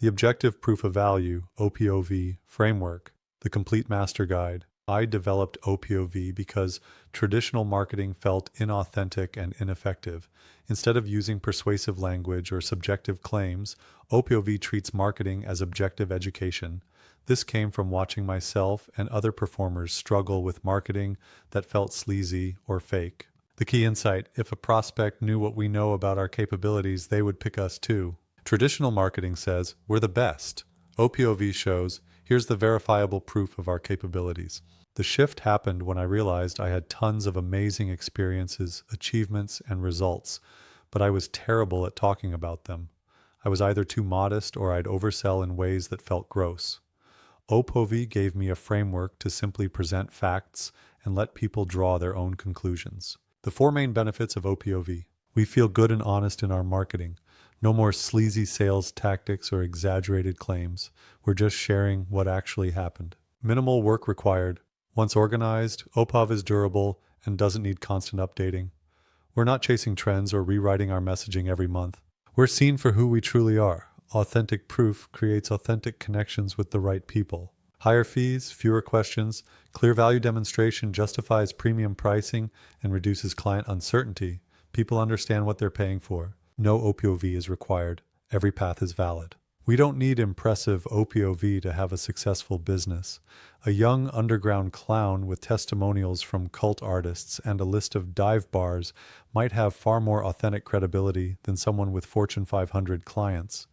The Objective Proof of Value (OPOV) framework, the complete master guide. I developed OPOV because traditional marketing felt inauthentic and ineffective. Instead of using persuasive language or subjective claims, OPOV treats marketing as objective education. This came from watching myself and other performers struggle with marketing that felt sleazy or fake. The key insight: if a prospect knew what we know about our capabilities, they would pick us too. Traditional marketing says, we're the best. OPOV shows, here's the verifiable proof of our capabilities. The shift happened when I realized I had tons of amazing experiences, achievements, and results, but I was terrible at talking about them. I was either too modest or I'd oversell in ways that felt gross. OPOV gave me a framework to simply present facts and let people draw their own conclusions. The four main benefits of OPOV. We feel good and honest in our marketing. No more sleazy sales tactics or exaggerated claims. We're just sharing what actually happened. Minimal work required. Once organized, opov is durable and doesn't need constant updating. We're not chasing trends or rewriting our messaging every month. We're seen for who we truly are. Authentic proof creates authentic connections with the right people. Higher fees, fewer questions, clear value demonstration justifies premium pricing and reduces client uncertainty. People understand what they're paying for. No OPOV is required. Every path is valid. We don't need impressive OPOV to have a successful business. A young underground clown with testimonials from cult artists and a list of dive bars might have far more authentic credibility than someone with Fortune 500 clients.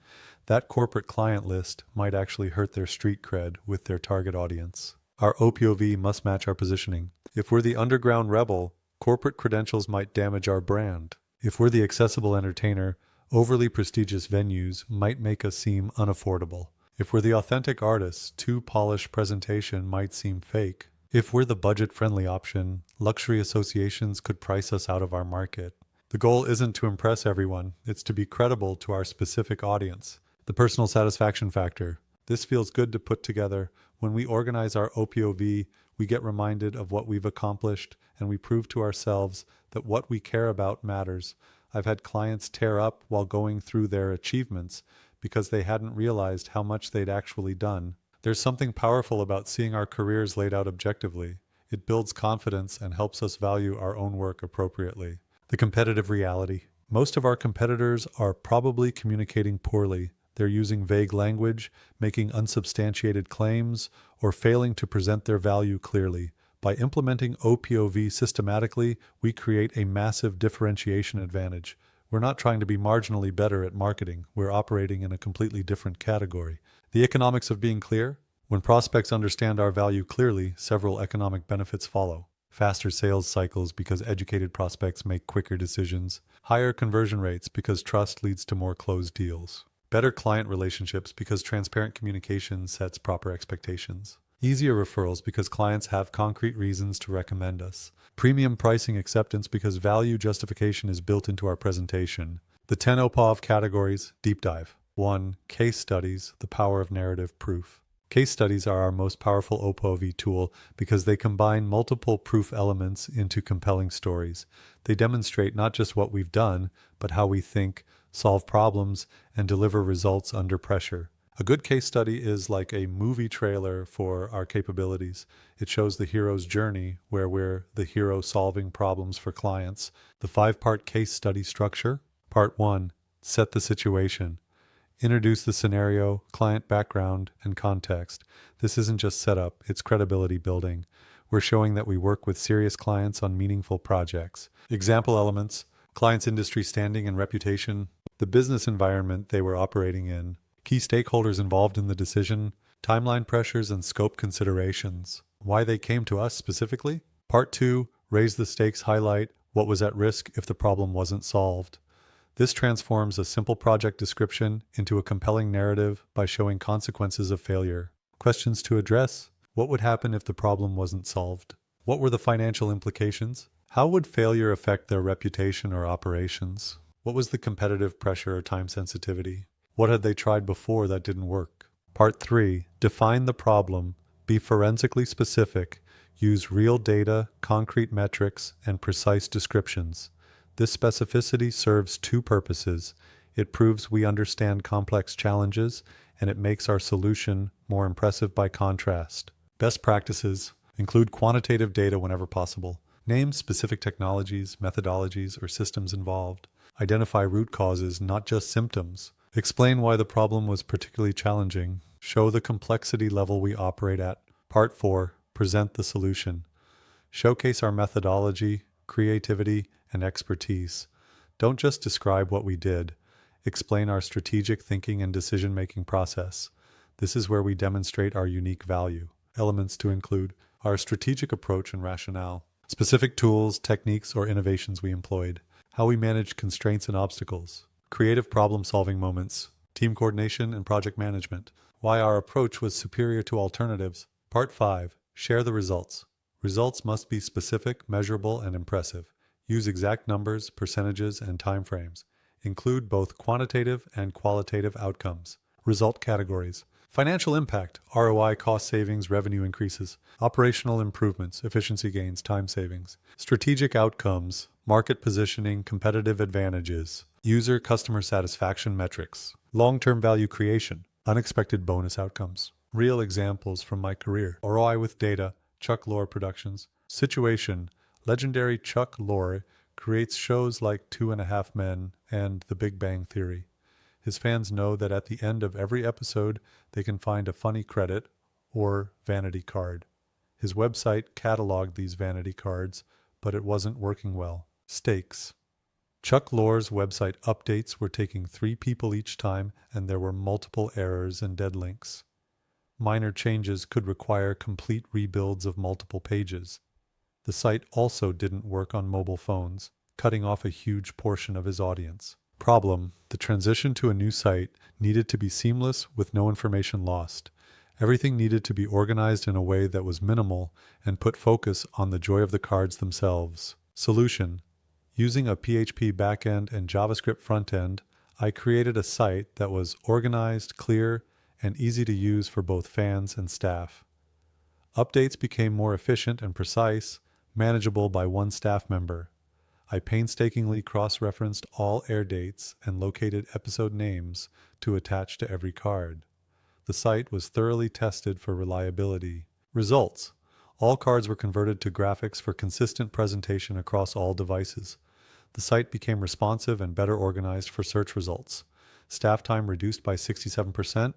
That corporate client list might actually hurt their street cred with their target audience. Our OPOV must match our positioning. If we're the underground rebel, corporate credentials might damage our brand. If we're the accessible entertainer, overly prestigious venues might make us seem unaffordable. If we're the authentic artists, too polished presentation might seem fake. If we're the budget-friendly option, luxury associations could price us out of our market. The goal isn't to impress everyone, it's to be credible to our specific audience. The personal satisfaction factor. This feels good to put together. When we organize our OPOV, we get reminded of what we've accomplished, and we prove to ourselves that what we care about matters. I've had clients tear up while going through their achievements because they hadn't realized how much they'd actually done. There's something powerful about seeing our careers laid out objectively. It builds confidence and helps us value our own work appropriately. The competitive reality. Most of our competitors are probably communicating poorly. They're using vague language, making unsubstantiated claims, or failing to present their value clearly. By implementing OPOV systematically, we create a massive differentiation advantage. We're not trying to be marginally better at marketing. We're operating in a completely different category. The economics of being clear? When prospects understand our value clearly, several economic benefits follow. Faster sales cycles because educated prospects make quicker decisions. Higher conversion rates because trust leads to more closed deals. Better client relationships because transparent communication sets proper expectations. Easier referrals because clients have concrete reasons to recommend us. Premium pricing acceptance because value justification is built into our presentation. The 10 OPOV categories, deep dive. 1. Case studies, the power of narrative proof. Case studies are our most powerful OPOV tool because they combine multiple proof elements into compelling stories. They demonstrate not just what we've done, but how we think, solve problems, and deliver results under pressure. A good case study is like a movie trailer for our capabilities. It shows the hero's journey where we're the hero solving problems for clients. The 5-part case study structure. Part 1, set the situation. Introduce the scenario, client background, and context. This isn't just setup, it's credibility building. We're showing that we work with serious clients on meaningful projects. Example elements, client's industry standing and reputation, the business environment they were operating in, key stakeholders involved in the decision, timeline pressures and scope considerations. Why they came to us specifically? Part 2, raise the stakes, highlight what was at risk if the problem wasn't solved. This transforms a simple project description into a compelling narrative by showing consequences of failure. Questions to address? What would happen if the problem wasn't solved? What were the financial implications? How would failure affect their reputation or operations? What was the competitive pressure or time sensitivity? What had they tried before that didn't work? Part 3, define the problem, be forensically specific, use real data, concrete metrics, and precise descriptions. This specificity serves two purposes. It proves we understand complex challenges, and it makes our solution more impressive by contrast. Best practices include quantitative data whenever possible. Name specific technologies, methodologies, or systems involved. Identify root causes, not just symptoms. Explain why the problem was particularly challenging. Show the complexity level we operate at. Part 4. Present the solution. Showcase our methodology, creativity, and expertise. Don't just describe what we did. Explain our strategic thinking and decision-making process. This is where we demonstrate our unique value. Elements to include our strategic approach and rationale, specific tools, techniques, or innovations we employed, how we managed constraints and obstacles, creative problem-solving moments, team coordination and project management, why our approach was superior to alternatives. Part 5. Share the results. Results must be specific, measurable, and impressive. Use exact numbers, percentages, and timeframes. Include both quantitative and qualitative outcomes. Result categories. Financial impact, ROI, cost savings, revenue increases. Operational improvements, efficiency gains, time savings. Strategic outcomes, market positioning, competitive advantages. User customer satisfaction metrics. Long-term value creation, unexpected bonus outcomes. Real examples from my career. ROI with data, Chuck Lorre Productions. Situation, legendary Chuck Lorre creates shows like 2.5 Men and The Big Bang Theory. His fans know that at the end of every episode, they can find a funny credit or vanity card. His website cataloged these vanity cards, but it wasn't working well. Stakes. Chuck Lorre's website updates were taking 3 people each time, and there were multiple errors and dead links. Minor changes could require complete rebuilds of multiple pages. The site also didn't work on mobile phones, cutting off a huge portion of his audience. Problem: the transition to a new site needed to be seamless with no information lost. Everything needed to be organized in a way that was minimal and put focus on the joy of the cards themselves. Solution: using a PHP backend and JavaScript frontend, I created a site that was organized, clear, and easy to use for both fans and staff. Updates became more efficient and precise, manageable by one staff member. I painstakingly cross-referenced all air dates and located episode names to attach to every card. The site was thoroughly tested for reliability. Results: all cards were converted to graphics for consistent presentation across all devices. The site became responsive and better organized for search results. Staff time reduced by 67%,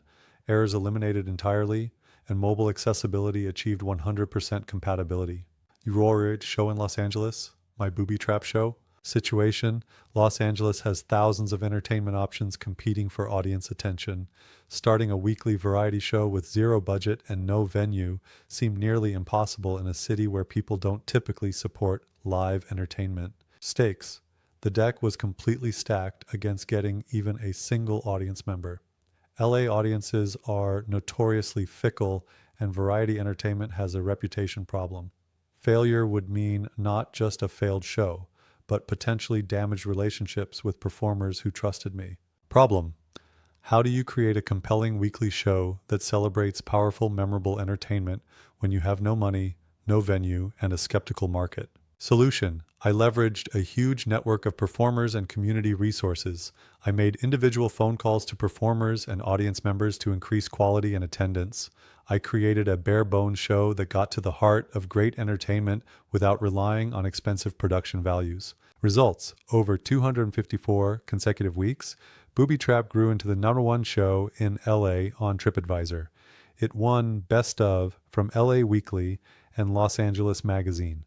errors eliminated entirely, and mobile accessibility achieved 100% compatibility. Aurora show in Los Angeles, my booby trap show. Situation: Los Angeles has thousands of entertainment options competing for audience attention. Starting a weekly variety show with zero budget and no venue seemed nearly impossible in a city where people don't typically support live entertainment. Stakes: the deck was completely stacked against getting even a single audience member. LA audiences are notoriously fickle, and variety entertainment has a reputation problem. Failure would mean not just a failed show, but potentially damaged relationships with performers who trusted me. Problem: how do you create a compelling weekly show that celebrates powerful, memorable entertainment when you have no money, no venue, and a skeptical market? Solution: I leveraged a huge network of performers and community resources. I made individual phone calls to performers and audience members to increase quality and attendance. I created a bare-bones show that got to the heart of great entertainment without relying on expensive production values. Results: over 254 consecutive weeks, Booby Trap grew into the #1 show in LA on TripAdvisor. It won Best of from LA Weekly and Los Angeles Magazine.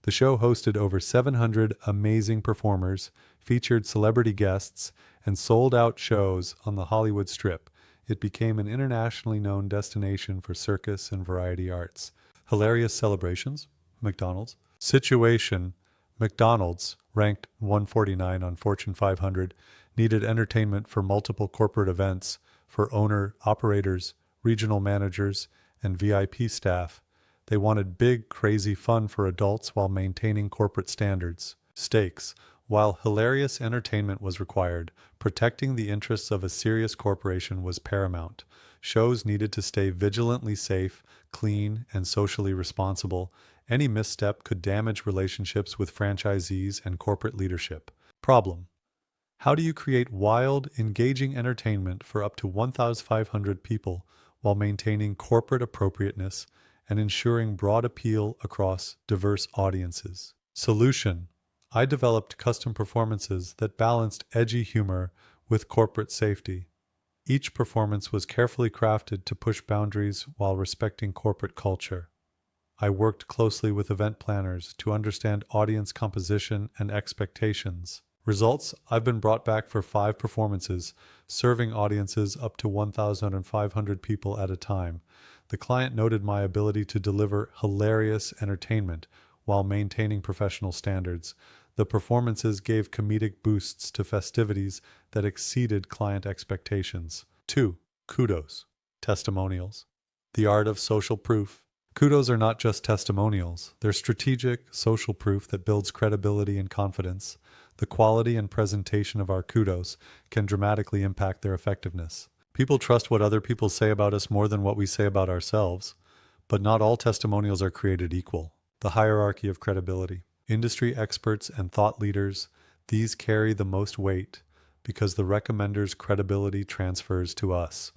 The show hosted over 700 amazing performers, featured celebrity guests, and sold out shows on the Hollywood Strip. It became an internationally known destination for circus and variety arts. Hilarious celebrations: McDonald's. Situation: McDonald's, ranked 149 on Fortune 500, needed entertainment for multiple corporate events for owner, operators, regional managers, and VIP staff. They wanted big, crazy fun for adults while maintaining corporate standards. Stakes: while hilarious entertainment was required, protecting the interests of a serious corporation was paramount. Shows needed to stay vigilantly safe, clean, and socially responsible. Any misstep could damage relationships with franchisees and corporate leadership. Problem: How do you create wild, engaging entertainment for up to 1,500 people while maintaining corporate appropriateness and ensuring broad appeal across diverse audiences? Solution: I developed custom performances that balanced edgy humor with corporate safety. Each performance was carefully crafted to push boundaries while respecting corporate culture. I worked closely with event planners to understand audience composition and expectations. Results: I've been brought back for 5 performances, serving audiences up to 1,500 people at a time. The client noted my ability to deliver hilarious entertainment while maintaining professional standards. The performances gave comedic boosts to festivities that exceeded client expectations. 2. Kudos. Testimonials. The art of social proof. Kudos are not just testimonials. They're strategic, social proof that builds credibility and confidence. The quality and presentation of our kudos can dramatically impact their effectiveness. People trust what other people say about us more than what we say about ourselves, but not all testimonials are created equal. The hierarchy of credibility. Industry experts and thought leaders, these carry the most weight because the recommender's credibility transfers to us.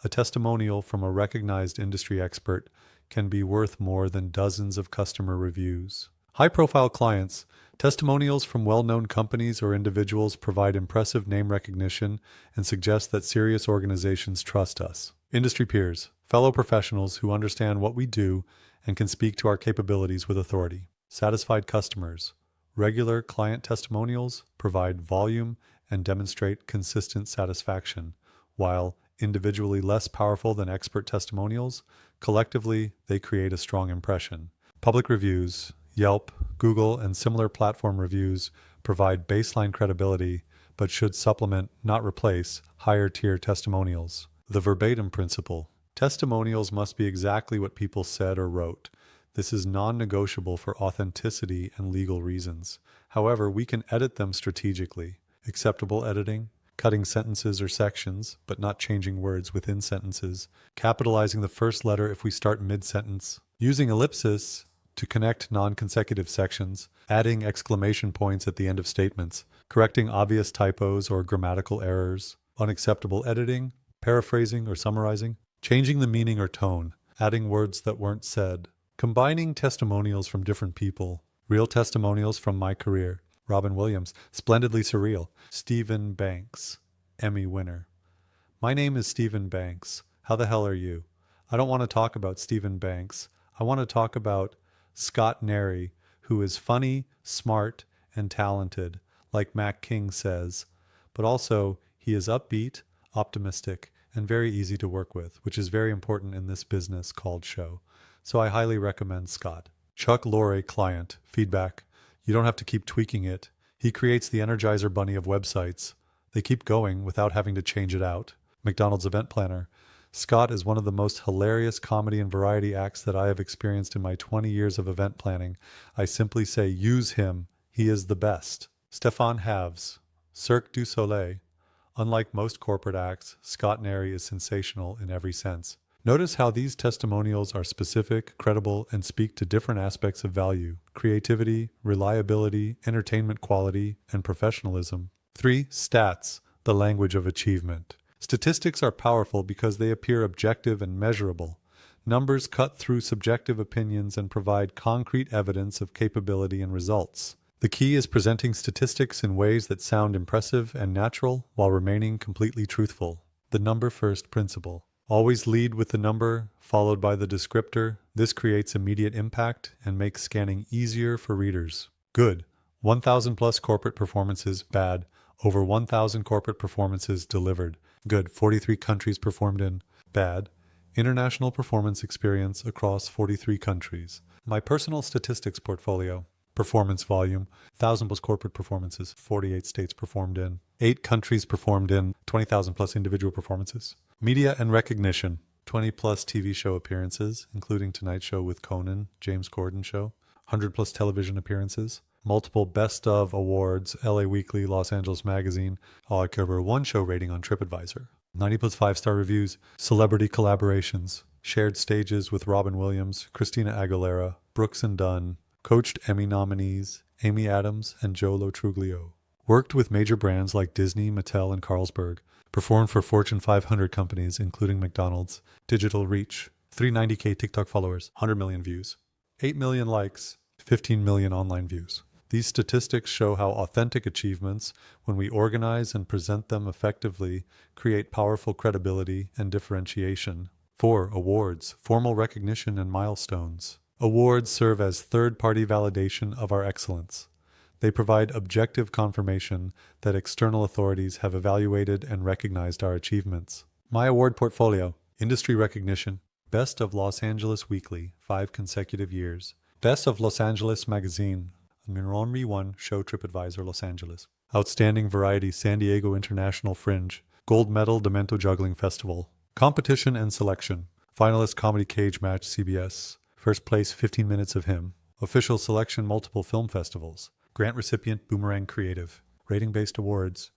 A testimonial from a recognized industry expert can be worth more than dozens of customer reviews. High-profile clients, testimonials from well-known companies or individuals provide impressive name recognition and suggest that serious organizations trust us. Industry peers, fellow professionals who understand what we do and can speak to our capabilities with authority. Satisfied customers, regular client testimonials provide volume and demonstrate consistent satisfaction, while individually less powerful than expert testimonials, collectively they create a strong impression. Public reviews, Yelp, Google, and similar platform reviews provide baseline credibility, but should supplement, not replace, higher-tier testimonials. The verbatim principle. Testimonials must be exactly what people said or wrote. This is non-negotiable for authenticity and legal reasons. However, we can edit them strategically. Acceptable editing, cutting sentences or sections, but not changing words within sentences, capitalizing the first letter if we start mid-sentence, using ellipsis to connect non-consecutive sections, adding exclamation points at the end of statements, correcting obvious typos or grammatical errors, unacceptable editing, paraphrasing or summarizing, changing the meaning or tone, adding words that weren't said, combining testimonials from different people, real testimonials from my career. Robin Williams, splendidly surreal. Stephen Banks, Emmy winner. My name is Stephen Banks. How the hell are you? I don't want to talk about Stephen Banks. I want to talk about Scot Neri, who is funny, smart, and talented, like Mac King says. But also, he is upbeat, optimistic, and very easy to work with, which is very important in this business called show. So I highly recommend Scot. Chuck Lorre, client, feedback. You don't have to keep tweaking it. He creates the Energizer Bunny of websites. They keep going without having to change it out. McDonald's event planner. Scot is one of the most hilarious comedy and variety acts that I have experienced in my 20 years of event planning. I simply say use him. He is the best. Stefan Haves. Cirque du Soleil. Unlike most corporate acts, Scot Neri is sensational in every sense. Notice how these testimonials are specific, credible, and speak to different aspects of value: creativity, reliability, entertainment quality, and professionalism. 3. Stats, the language of achievement. Statistics are powerful because they appear objective and measurable. Numbers cut through subjective opinions and provide concrete evidence of capability and results. The key is presenting statistics in ways that sound impressive and natural while remaining completely truthful. The number first principle. Always lead with the number, followed by the descriptor. This creates immediate impact and makes scanning easier for readers. Good. 1,000 plus corporate performances. Bad. Over 1,000 corporate performances delivered. Good. 43 countries performed in. Bad. International performance experience across 43 countries. My personal statistics portfolio. Performance volume, 1,000 plus corporate performances, 48 states performed in, 8 countries performed in, 20,000 plus individual performances. Media and recognition, 20 plus TV show appearances, including Tonight Show with Conan, James Corden Show, 100 plus television appearances, multiple Best of awards, LA Weekly, Los Angeles Magazine, all I cover 1 show rating on TripAdvisor, 90 plus 5-star reviews, celebrity collaborations, shared stages with Robin Williams, Christina Aguilera, Brooks and Dunn, coached Emmy nominees, Amy Adams and Joe Lo Truglio. Worked with major brands like Disney, Mattel, and Carlsberg. Performed for Fortune 500 companies, including McDonald's. Digital reach. 390K TikTok followers, 100 million views. 8 million likes, 15 million online views. These statistics show how authentic achievements, when we organize and present them effectively, create powerful credibility and differentiation. 4. Awards, formal recognition and milestones. Awards serve as third-party validation of our excellence. They provide objective confirmation that external authorities have evaluated and recognized our achievements. My award portfolio. Industry recognition. Best of Los Angeles Weekly, 5 consecutive years. Best of Los Angeles Magazine, Number 1 Show TripAdvisor Los Angeles. Outstanding Variety San Diego International Fringe. Gold Medal Demento Juggling Festival. Competition and selection. Finalist Comedy Cage Match CBS. First place 15 Minutes of Him. Official selection multiple film festivals. Grant recipient Boomerang Creative. Rating-based awards.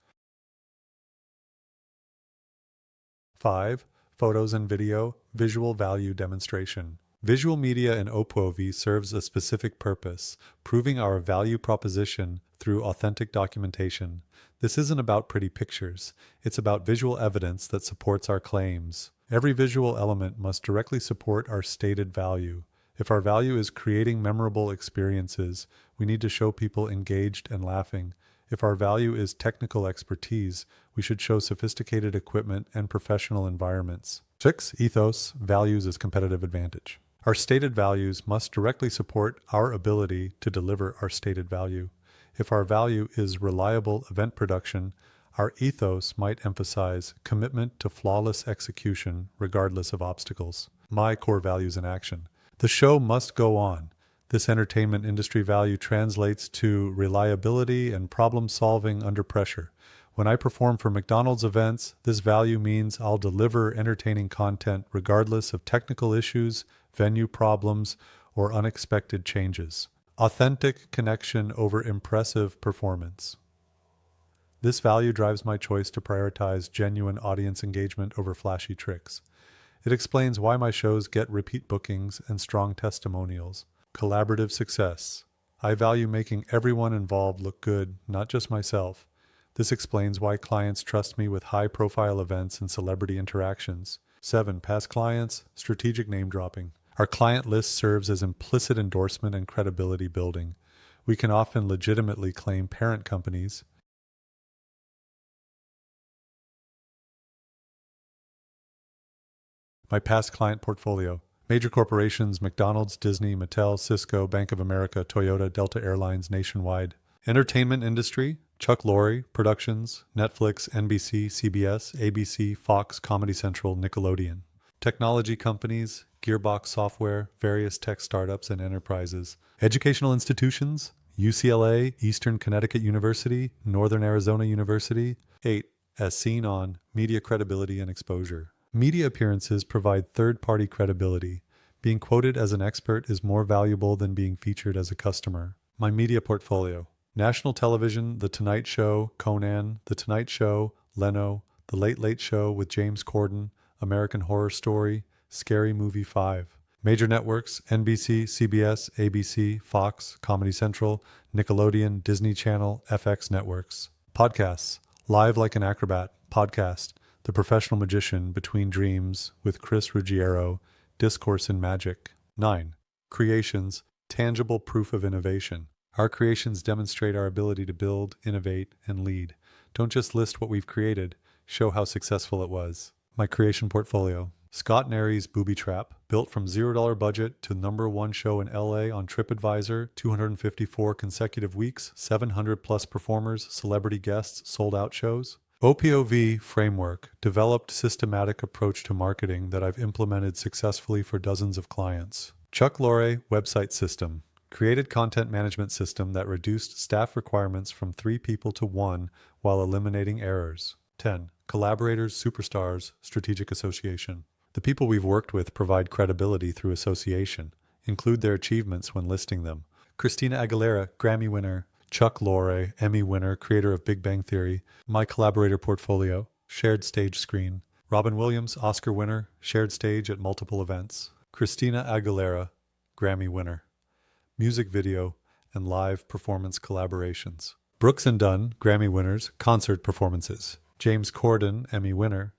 5. Photos and video. Visual value demonstration. Visual media in opov serves a specific purpose, proving our value proposition through authentic documentation. This isn't about pretty pictures. It's about visual evidence that supports our claims. Every visual element must directly support our stated value. If our value is creating memorable experiences, we need to show people engaged and laughing. If our value is technical expertise, we should show sophisticated equipment and professional environments. 6. Ethos, values as competitive advantage. Our stated values must directly support our ability to deliver our stated value. If our value is reliable event production, our ethos might emphasize commitment to flawless execution regardless of obstacles. My core values in action. The show must go on. This entertainment industry value translates to reliability and problem solving under pressure. When I perform for McDonald's events, this value means I'll deliver entertaining content regardless of technical issues, venue problems, or unexpected changes. Authentic connection over impressive performance. This value drives my choice to prioritize genuine audience engagement over flashy tricks. It explains why my shows get repeat bookings and strong testimonials. Collaborative success. I value making everyone involved look good, not just myself. This explains why clients trust me with high-profile events and celebrity interactions. 7. Past clients, strategic name dropping. Our client list serves as implicit endorsement and credibility building. We can often legitimately claim parent companies. My past client portfolio. Major corporations, McDonald's, Disney, Mattel, Cisco, Bank of America, Toyota, Delta Airlines, Nationwide. Entertainment industry, Chuck Lorre, Productions, Netflix, NBC, CBS, ABC, Fox, Comedy Central, Nickelodeon. Technology companies, Gearbox Software, various tech startups and enterprises. Educational institutions, UCLA, Eastern Connecticut University, Northern Arizona University. 8. As seen on media credibility and exposure. Media appearances provide third-party credibility. Being quoted as an expert is more valuable than being featured as a customer. My media portfolio. National television, The Tonight Show, Conan, The Tonight Show, Leno, The Late Late Show with James Corden, American Horror Story, Scary Movie 5. Major networks, NBC, CBS, ABC, Fox, Comedy Central, Nickelodeon, Disney Channel, FX networks. Podcasts, Live Like an Acrobat, podcast, The Professional Magician, Between Dreams with Chris Ruggiero, Discourse in Magic. 9. Creations, tangible proof of innovation. Our creations demonstrate our ability to build, innovate, and lead. Don't just list what we've created, show how successful it was. My creation portfolio. Scot nerys Booby Trap, built from $0 budget to #1 show in LA on TripAdvisor, 254 consecutive weeks, 700 plus performers, celebrity guests, sold out shows. OPOV framework, developed systematic approach to marketing that I've implemented successfully for dozens of clients. Chuck Lorre website system, created content management system that reduced staff requirements from 3 people to 1 while eliminating errors. 10. Collaborators, superstars, strategic association. The people we've worked with provide credibility through association. Include their achievements when listing them. Christina Aguilera, Grammy winner. Chuck Lorre, Emmy winner, creator of Big Bang Theory. My collaborator portfolio, shared stage screen. Robin Williams, Oscar winner, shared stage at multiple events. Christina Aguilera, Grammy winner. Music video and live performance collaborations. Brooks and Dunn, Grammy winners, concert performances. James Corden, Emmy winner.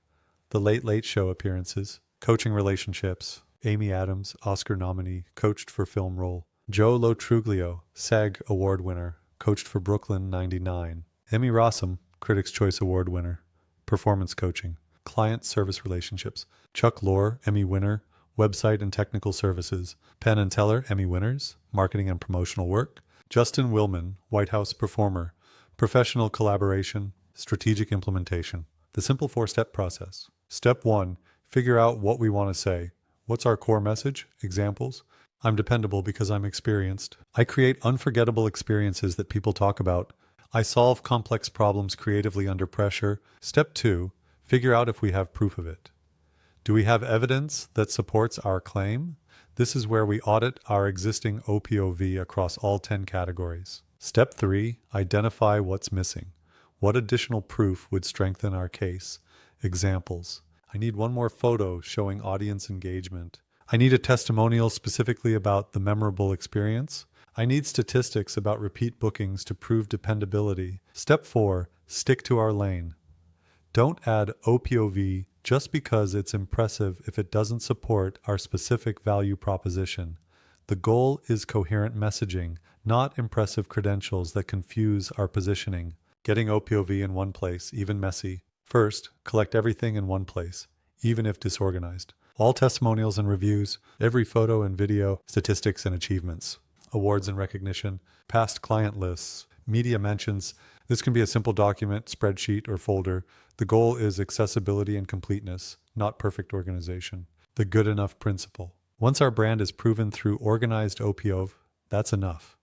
The Late Late Show appearances. Coaching relationships. Amy Adams, Oscar nominee, coached for film role. Joe Lo Truglio, SAG award winner, coached for Brooklyn 99. Emmy Rossum, Critics' Choice Award winner, performance coaching. Client service relationships. Chuck Lorre, Emmy winner, website and technical services. Penn and Teller, Emmy winners, marketing and promotional work. Justin Willman, White House performer, professional collaboration, strategic implementation. The simple 4-step process. Step 1, figure out what we want to say. What's our core message? Examples. I'm dependable because I'm experienced. I create unforgettable experiences that people talk about. I solve complex problems creatively under pressure. Step 2, figure out if we have proof of it. Do we have evidence that supports our claim? This is where we audit our existing OPOV across all 10 categories. Step 3, identify what's missing. What additional proof would strengthen our case? Examples. I need one more photo showing audience engagement. I need a testimonial specifically about the memorable experience. I need statistics about repeat bookings to prove dependability. Step 4, stick to our lane. Don't add OPOV just because it's impressive if it doesn't support our specific value proposition. The goal is coherent messaging, not impressive credentials that confuse our positioning. Getting OPOV in one place, even messy. First, collect everything in one place, even if disorganized. All testimonials and reviews, every photo and video, statistics and achievements, awards and recognition, past client lists, media mentions. This can be a simple document, spreadsheet, or folder. The goal is accessibility and completeness, not perfect organization. The good enough principle. Once our brand is proven through organized OPOV, that's enough.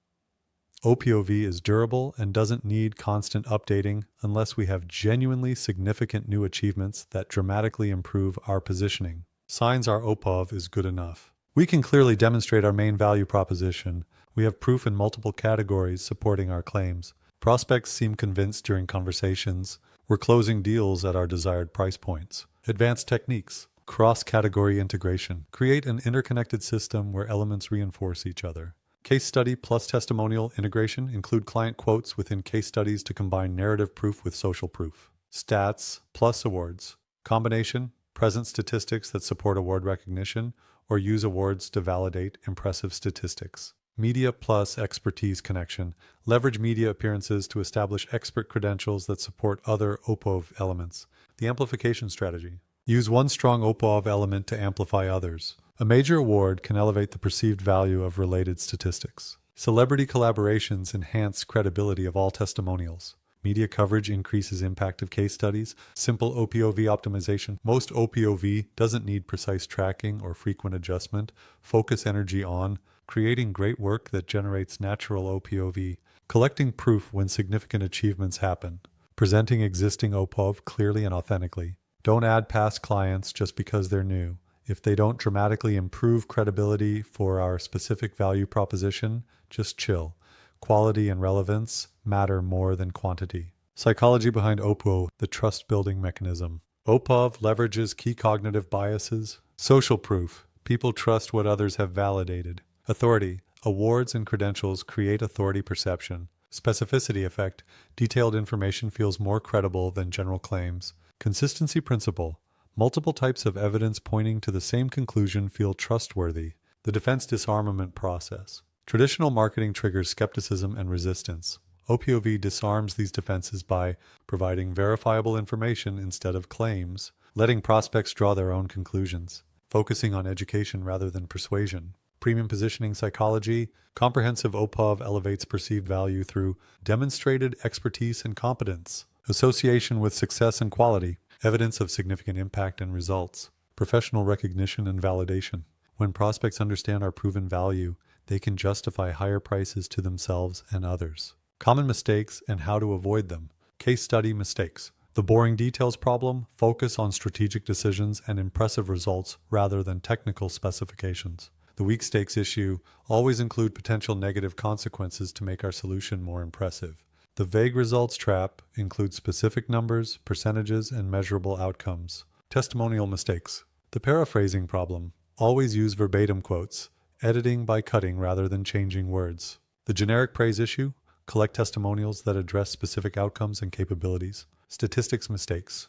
OPOV is durable and doesn't need constant updating unless we have genuinely significant new achievements that dramatically improve our positioning. Signs our OPOV is good enough. We can clearly demonstrate our main value proposition. We have proof in multiple categories supporting our claims. Prospects seem convinced during conversations. We're closing deals at our desired price points. Advanced techniques. Cross-category integration. Create an interconnected system where elements reinforce each other. Case study plus testimonial integration. Include client quotes within case studies to combine narrative proof with social proof. Stats plus awards. Combination. Present statistics that support award recognition, or use awards to validate impressive statistics. Media plus expertise connection. Leverage media appearances to establish expert credentials that support other OPOV elements. The amplification strategy. Use one strong OPOV element to amplify others. A major award can elevate the perceived value of related statistics. Celebrity collaborations enhance credibility of all testimonials. Media coverage increases impact of case studies. Simple OPOV optimization. Most OPOV doesn't need precise tracking or frequent adjustment. Focus energy on creating great work that generates natural OPOV. Collecting proof when significant achievements happen. Presenting existing OPOV clearly and authentically. Don't add past clients just because they're new. If they don't dramatically improve credibility for our specific value proposition, just chill. Quality and relevance matter more than quantity. Psychology behind OPO, the trust-building mechanism. OPOV leverages key cognitive biases. Social proof. People trust what others have validated. Authority. Awards and credentials create authority perception. Specificity effect. Detailed information feels more credible than general claims. Consistency principle. Multiple types of evidence pointing to the same conclusion feel trustworthy. The defense disarmament process. Traditional marketing triggers skepticism and resistance. OPOV disarms these defenses by providing verifiable information instead of claims, letting prospects draw their own conclusions, focusing on education rather than persuasion. Premium positioning psychology. Comprehensive OPOV elevates perceived value through demonstrated expertise and competence. Association with success and quality. Evidence of significant impact and results. Professional recognition and validation. When prospects understand our proven value, they can justify higher prices to themselves and others. Common mistakes and how to avoid them. Case study mistakes. The boring details problem. Focus on strategic decisions and impressive results rather than technical specifications. The weak stakes issue. Always include potential negative consequences to make our solution more impressive. The vague results trap includes specific numbers, percentages, and measurable outcomes. Testimonial mistakes. The paraphrasing problem. Always use verbatim quotes, editing by cutting rather than changing words. The generic praise issue. Collect testimonials that address specific outcomes and capabilities. Statistics mistakes.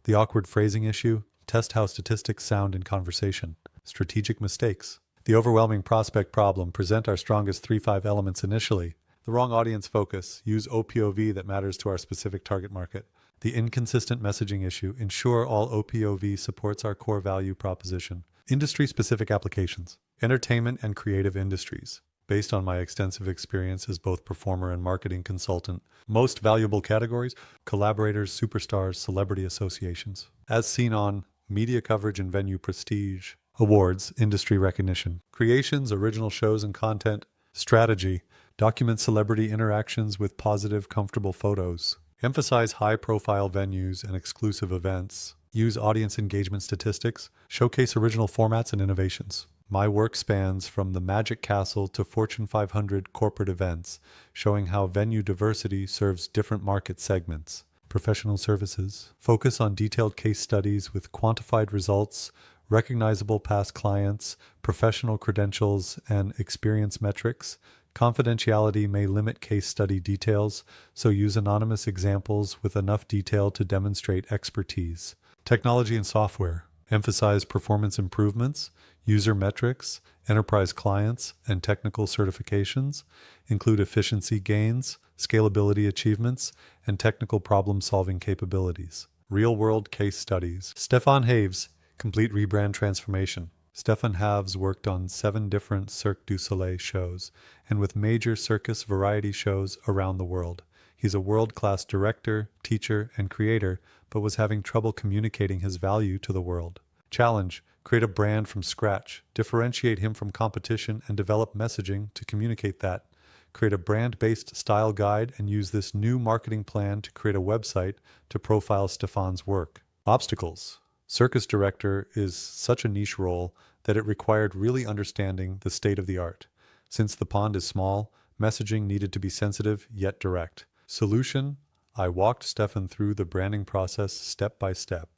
The awkward phrasing issue. Test how statistics sound in conversation. Strategic mistakes. The overwhelming prospect problem. Present our strongest 3-5 elements initially. The wrong audience focus. Use OPOV that matters to our specific target market. The inconsistent messaging issue. Ensure all OPOV supports our core value proposition. Industry-specific applications. Entertainment and creative industries. Based on my extensive experience as both performer and marketing consultant, most valuable categories: collaborators, superstars, celebrity associations. As seen on media coverage and venue prestige, awards, industry recognition. Creations, original shows and content. Strategy. Document celebrity interactions with positive, comfortable photos. Emphasize high-profile venues and exclusive events. Use audience engagement statistics. Showcase original formats and innovations. My work spans from the Magic Castle to Fortune 500 corporate events, showing how venue diversity serves different market segments. Professional services. Focus on detailed case studies with quantified results, recognizable past clients, professional credentials, and experience metrics. Confidentiality may limit case study details, so use anonymous examples with enough detail to demonstrate expertise. Technology and software. Emphasize performance improvements, user metrics, enterprise clients, and technical certifications. Include efficiency gains, scalability achievements, and technical problem-solving capabilities. Real-world case studies. Stefan Haves, complete rebrand transformation. Stefan Haves worked on 7 different Cirque du Soleil shows and with major circus variety shows around the world. He's a world-class director, teacher, and creator, but was having trouble communicating his value to the world. Challenge: create a brand from scratch, differentiate him from competition, and develop messaging to communicate that. Create a brand-based style guide and use this new marketing plan to create a website to profile Stefan's work. Obstacles: circus director is such a niche role that it required really understanding the state of the art. Since the pond is small, messaging needed to be sensitive yet direct. Solution: I walked Stefan through the branding process step by step.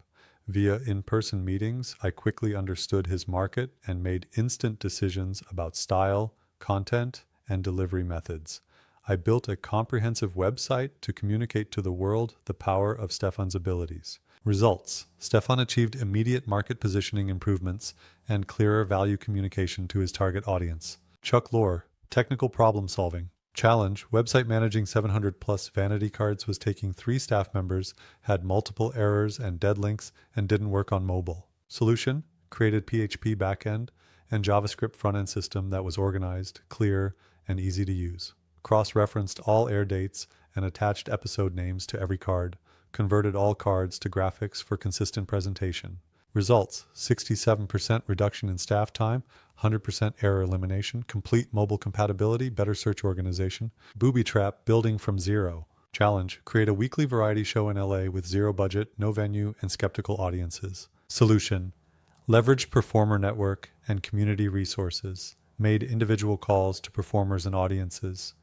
Via in-person meetings, I quickly understood his market and made instant decisions about style, content, and delivery methods. I built a comprehensive website to communicate to the world the power of Stefan's abilities. Results: Stefan achieved immediate market positioning improvements and clearer value communication to his target audience. Chuck Lorre, technical problem solving. Challenge: website managing 700 plus vanity cards was taking 3 staff members, had multiple errors and dead links, and didn't work on mobile. Solution: created PHP backend and JavaScript front-end system that was organized, clear, and easy to use. Cross-referenced all air dates and attached episode names to every card. Converted all cards to graphics for consistent presentation. Results: 67% reduction in staff time, 100% error elimination, complete mobile compatibility, better search organization. Booby trap: building from zero. Challenge: create a weekly variety show in LA with zero budget, no venue, and skeptical audiences. Solution: leverage performer network and community resources. Made individual calls to performers and audiences.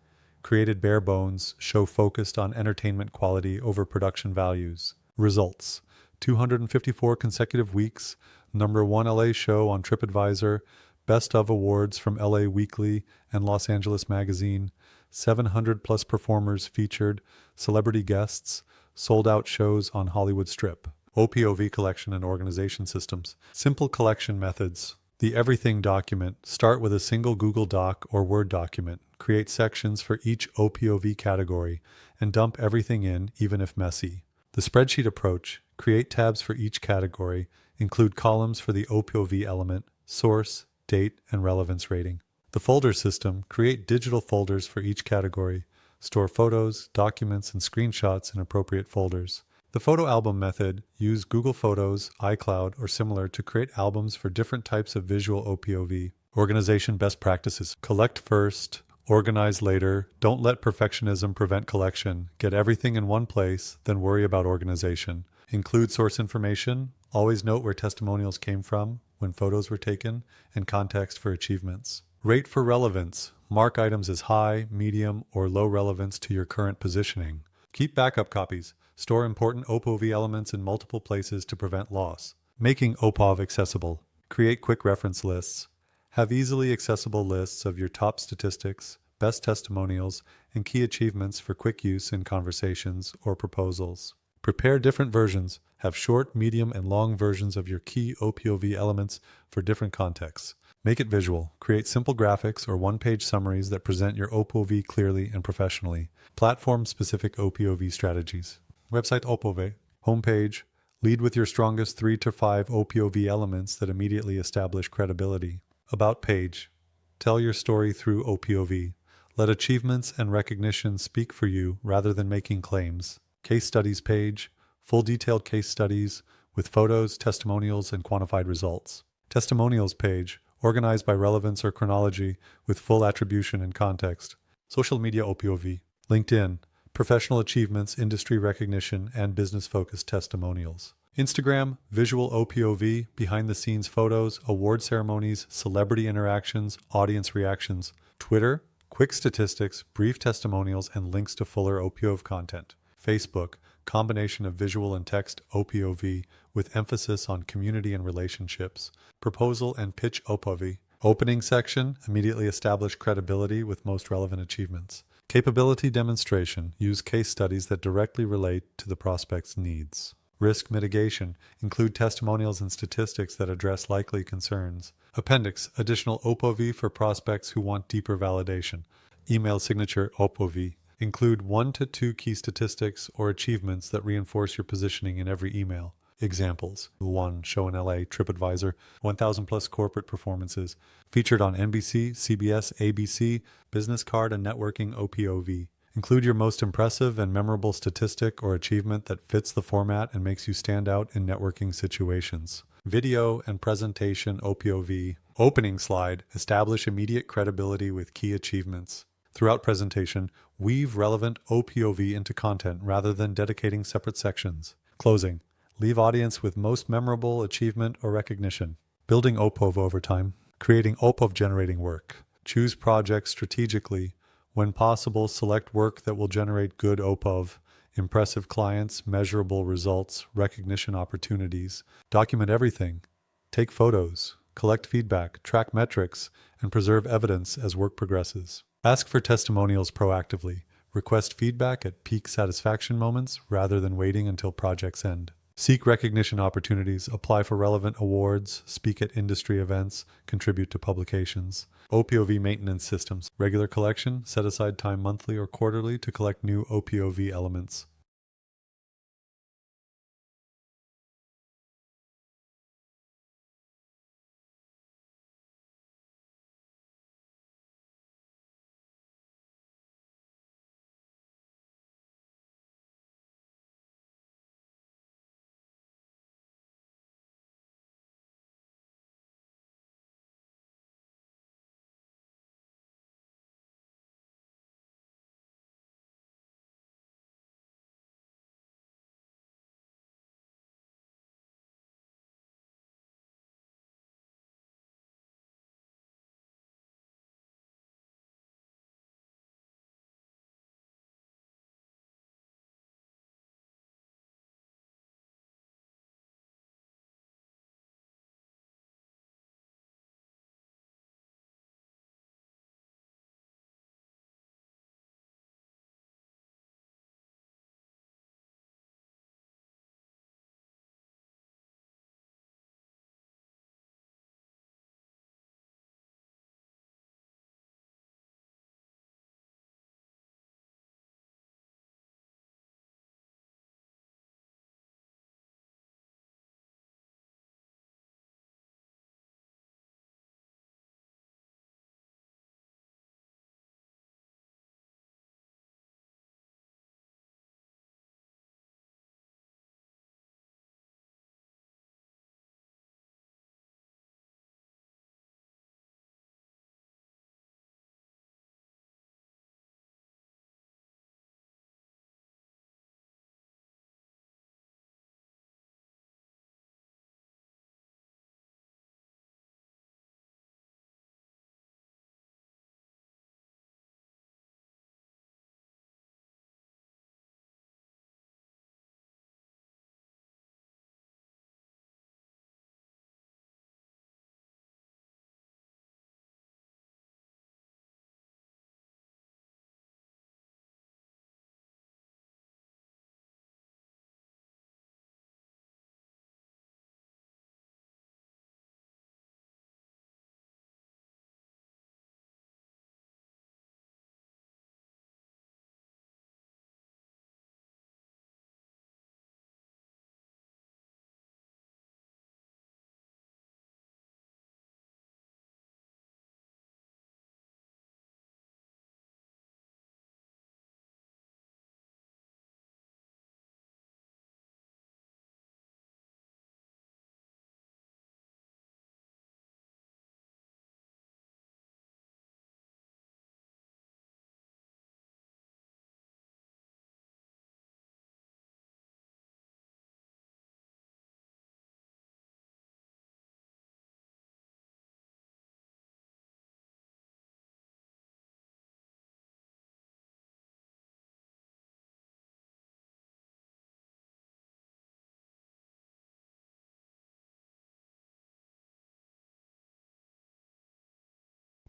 Created bare bones, show focused on entertainment quality over production values. Results: 254 consecutive weeks, #1 LA show on TripAdvisor, Best of awards from LA Weekly and Los Angeles Magazine, 700 plus performers featured, celebrity guests, sold out shows on Hollywood Strip. OPOV collection and organization systems. Simple collection methods. The everything document. Start with a single Google Doc or Word document. Create sections for each OPOV category and dump everything in, even if messy. The spreadsheet approach. Create tabs for each category. Include columns for the OPOV element, source, date, and relevance rating. The folder system. Create digital folders for each category. Store photos, documents, and screenshots in appropriate folders. The photo album method. Use Google Photos, iCloud, or similar to create albums for different types of visual OPOV. Organization best practices. Collect first, organize later. Don't let perfectionism prevent collection. Get everything in one place, then worry about organization. Include source information. Always note where testimonials came from, when photos were taken, and context for achievements. Rate for relevance. Mark items as high, medium, or low relevance to your current positioning. Keep backup copies. Store important OPOV elements in multiple places to prevent loss. Making opov accessible. Create quick reference lists. Have easily accessible lists of your top statistics, best testimonials, and key achievements for quick use in conversations or proposals. Prepare different versions. Have short, medium, and long versions of your key OPOV elements for different contexts. Make it visual. Create simple graphics or one-page summaries that present your OPOV clearly and professionally. Platform-specific OPOV strategies. Website OPOV. Homepage. Lead with your strongest 3 to 5 OPOV elements that immediately establish credibility. About page. Tell your story through OPOV. Let achievements and recognition speak for you rather than making claims. Case studies page. Full detailed case studies with photos, testimonials, and quantified results. Testimonials page. Organized by relevance or chronology with full attribution and context. Social media OPOV. LinkedIn. Professional achievements, industry recognition, and business-focused testimonials. Instagram, visual OPOV, behind-the-scenes photos, award ceremonies, celebrity interactions, audience reactions. Twitter, quick statistics, brief testimonials, and links to fuller OPOV content. Facebook, combination of visual and text OPOV with emphasis on community and relationships. Proposal and pitch OPOV. Opening section, immediately establish credibility with most relevant achievements. Capability demonstration, use case studies that directly relate to the prospect's needs. Risk mitigation, include testimonials and statistics that address likely concerns. Appendix, additional OPOV for prospects who want deeper validation. Email signature OPOV, include 1 to 2 key statistics or achievements that reinforce your positioning in every email. Examples: 1. Show in LA, TripAdvisor, 1,000 plus corporate performances, featured on NBC, CBS, ABC, business card and networking OPOV. Include your most impressive and memorable statistic or achievement that fits the format and makes you stand out in networking situations. Video and presentation OPOV. Opening slide, establish immediate credibility with key achievements. Throughout presentation, weave relevant OPOV into content rather than dedicating separate sections. Closing. Leave audience with most memorable achievement or recognition. Building OPOV over time. Creating OPOV generating work. Choose projects strategically. When possible, select work that will generate good OPOV, impressive clients, measurable results, recognition opportunities. Document everything. Take photos. Collect feedback, track metrics, and preserve evidence as work progresses. Ask for testimonials proactively. Request feedback at peak satisfaction moments rather than waiting until projects end. Seek recognition opportunities, apply for relevant awards, speak at industry events, contribute to publications. OPOV maintenance systems. Regular collection, set aside time monthly or quarterly to collect new OPOV elements.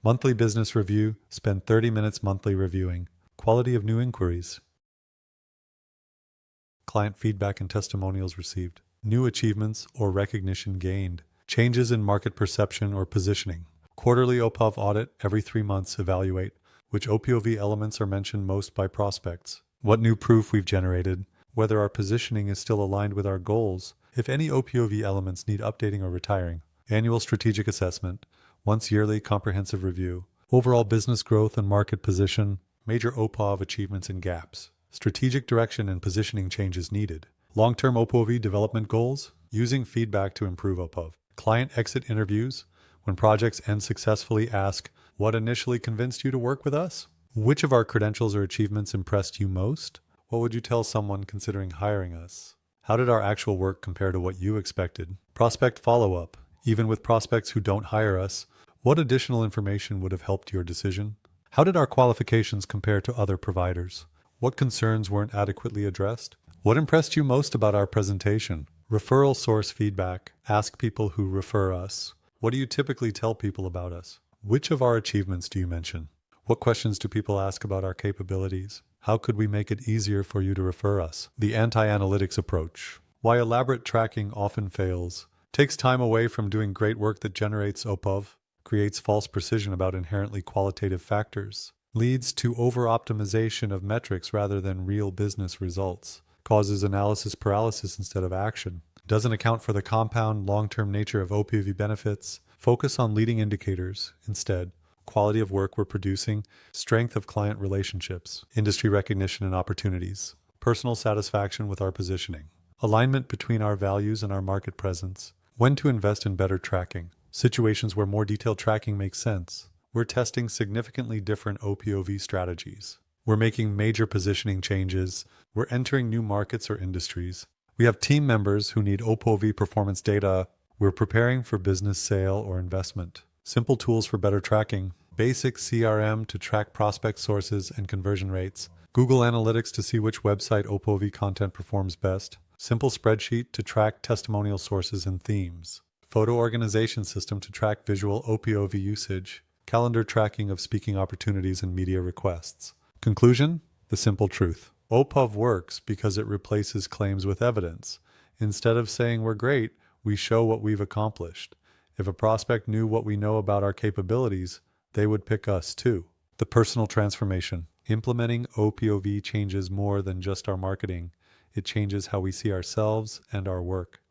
Monthly business review, spend 30 minutes monthly reviewing. Quality of new inquiries. Client feedback and testimonials received. New achievements or recognition gained. Changes in market perception or positioning. Quarterly opov audit, every 3 months evaluate which opov elements are mentioned most by prospects. What new proof we've generated. Whether our positioning is still aligned with our goals. If any opov elements need updating or retiring. Annual strategic assessment. Once yearly comprehensive review. Overall business growth and market position. Major opov achievements and gaps. Strategic direction and positioning changes needed. Long-term opov development goals. Using feedback to improve opov. Client exit interviews. When projects end successfully, ask, what initially convinced you to work with us? Which of our credentials or achievements impressed you most? What would you tell someone considering hiring us? How did our actual work compare to what you expected? Prospect follow-up. Even with prospects who don't hire us, what additional information would have helped your decision? How did our qualifications compare to other providers? What concerns weren't adequately addressed? What impressed you most about our presentation? Referral source feedback. Ask people who refer us. What do you typically tell people about us? Which of our achievements do you mention? What questions do people ask about our capabilities? How could we make it easier for you to refer us? The anti-analytics approach. Why elaborate tracking often fails. Takes time away from doing great work that generates opov. Creates false precision about inherently qualitative factors. Leads to over-optimization of metrics rather than real business results. Causes analysis paralysis instead of action. Doesn't account for the compound long-term nature of opov benefits. Focus on leading indicators instead. Quality of work we're producing, strength of client relationships, industry recognition and opportunities, personal satisfaction with our positioning, alignment between our values and our market presence, when to invest in better tracking, situations where more detailed tracking makes sense. We're testing significantly different opov strategies. We're making major positioning changes. We're entering new markets or industries. We have team members who need opov performance data. We're preparing for business sale or investment. Simple tools for better tracking. Basic CRM to track prospect sources and conversion rates. Google Analytics to see which website opov content performs best. Simple spreadsheet to track testimonial sources and themes. Photo organization system to track visual opov usage. Calendar tracking of speaking opportunities and media requests. Conclusion? The simple truth. opov works because it replaces claims with evidence. Instead of saying we're great, we show what we've accomplished. If a prospect knew what we know about our capabilities, they would pick us too. The personal transformation. Implementing opov changes more than just our marketing. It changes how we see ourselves and our work.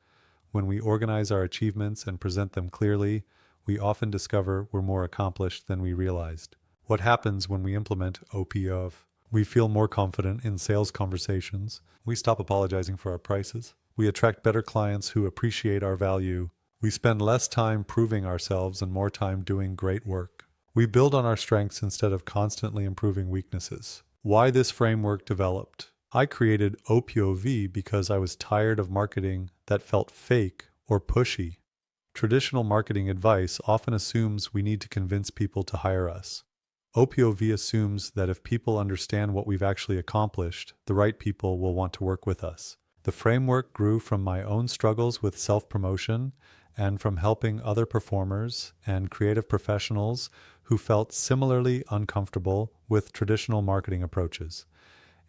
When we organize our achievements and present them clearly, we often discover we're more accomplished than we realized. What happens when we implement opov? We feel more confident in sales conversations. We stop apologizing for our prices. We attract better clients who appreciate our value. We spend less time proving ourselves and more time doing great work. We build on our strengths instead of constantly improving weaknesses. Why this framework developed? I created opov because I was tired of marketing that felt fake or pushy. Traditional marketing advice often assumes we need to convince people to hire us. opov assumes that if people understand what we've actually accomplished, the right people will want to work with us. The framework grew from my own struggles with self-promotion and from helping other performers and creative professionals who felt similarly uncomfortable with traditional marketing approaches.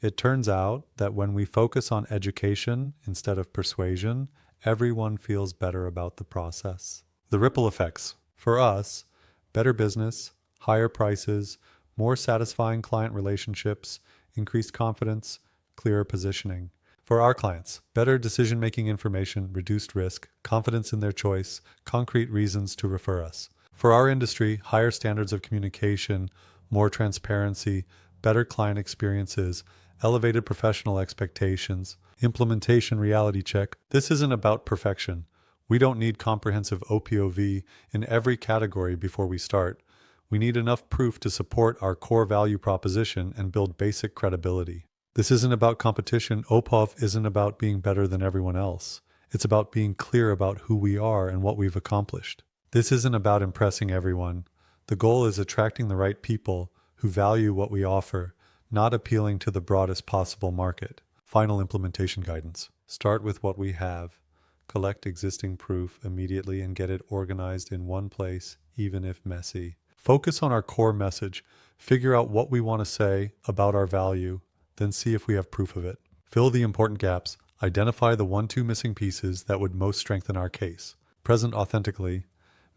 It turns out that when we focus on education instead of persuasion, everyone feels better about the process. The ripple effects. For us, better business, higher prices, more satisfying client relationships, increased confidence, clearer positioning. For our clients, better decision-making information, reduced risk, confidence in their choice, concrete reasons to refer us. For our industry, higher standards of communication, more transparency, better client experiences, elevated professional expectations, implementation reality check. This isn't about perfection. We don't need comprehensive opov in every category before we start. We need enough proof to support our core value proposition and build basic credibility. This isn't about competition. opov isn't about being better than everyone else. It's about being clear about who we are and what we've accomplished. This isn't about impressing everyone. The goal is attracting the right people who value what we offer, not appealing to the broadest possible market. Final implementation guidance. Start with what we have. Collect existing proof immediately and get it organized in one place, even if messy. Focus on our core message. Figure out what we want to say about our value, then see if we have proof of it. Fill the important gaps. Identify the 1-2 missing pieces that would most strengthen our case. Present authentically.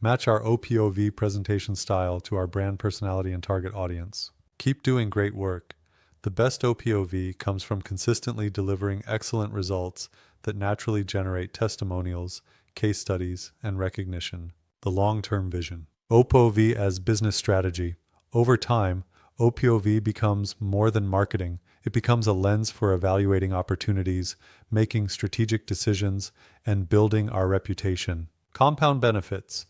Match our OPOV presentation style to our brand personality and target audience. Keep doing great work. The best OPOV comes from consistently delivering excellent results that naturally generate testimonials, case studies, and recognition. The long-term vision. OPOV as business strategy. Over time, OPOV becomes more than marketing. It becomes a lens for evaluating opportunities, making strategic decisions, and building our reputation. Compound benefits.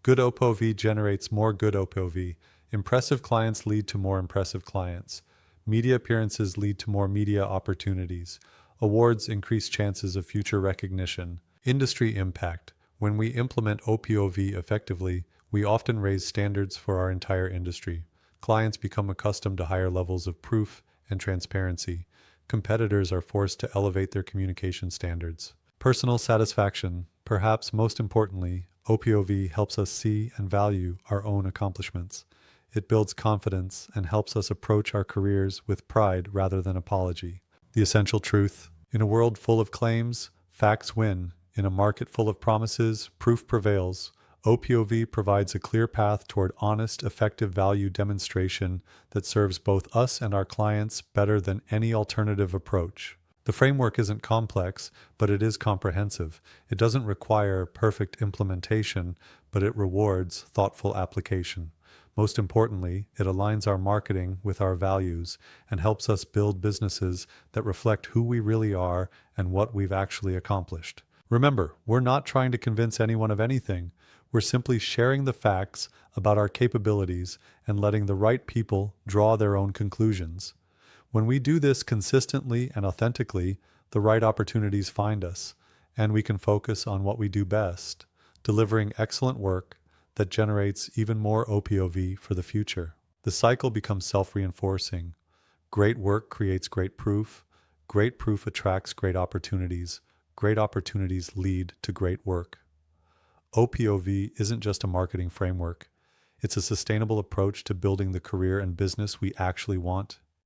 Good OPOV generates more good OPOV. Impressive clients lead to more impressive clients. Media appearances lead to more media opportunities. Awards increase chances of future recognition. Industry impact. When we implement OPOV effectively, we often raise standards for our entire industry. Clients become accustomed to higher levels of proof and transparency. Competitors are forced to elevate their communication standards. Personal satisfaction. Perhaps most importantly, OPOV helps us see and value our own accomplishments. It builds confidence and helps us approach our careers with pride rather than apology. The essential truth. In a world full of claims, facts win. In a market full of promises, proof prevails. OPOV provides a clear path toward honest, effective value demonstration that serves both us and our clients better than any alternative approach. The framework isn't complex, but it is comprehensive. It doesn't require perfect implementation, but it rewards thoughtful application. Most importantly, it aligns our marketing with our values and helps us build businesses that reflect who we really are and what we've actually accomplished. Remember, we're not trying to convince anyone of anything. We're simply sharing the facts about our capabilities and letting the right people draw their own conclusions. When we do this consistently and authentically, the right opportunities find us, and we can focus on what we do best, delivering excellent work that generates even more OPOV for the future. The cycle becomes self-reinforcing. Great work creates great proof attracts great opportunities lead to great work. OPOV isn't just a marketing framework. It's a sustainable approach to building the career and business we actually want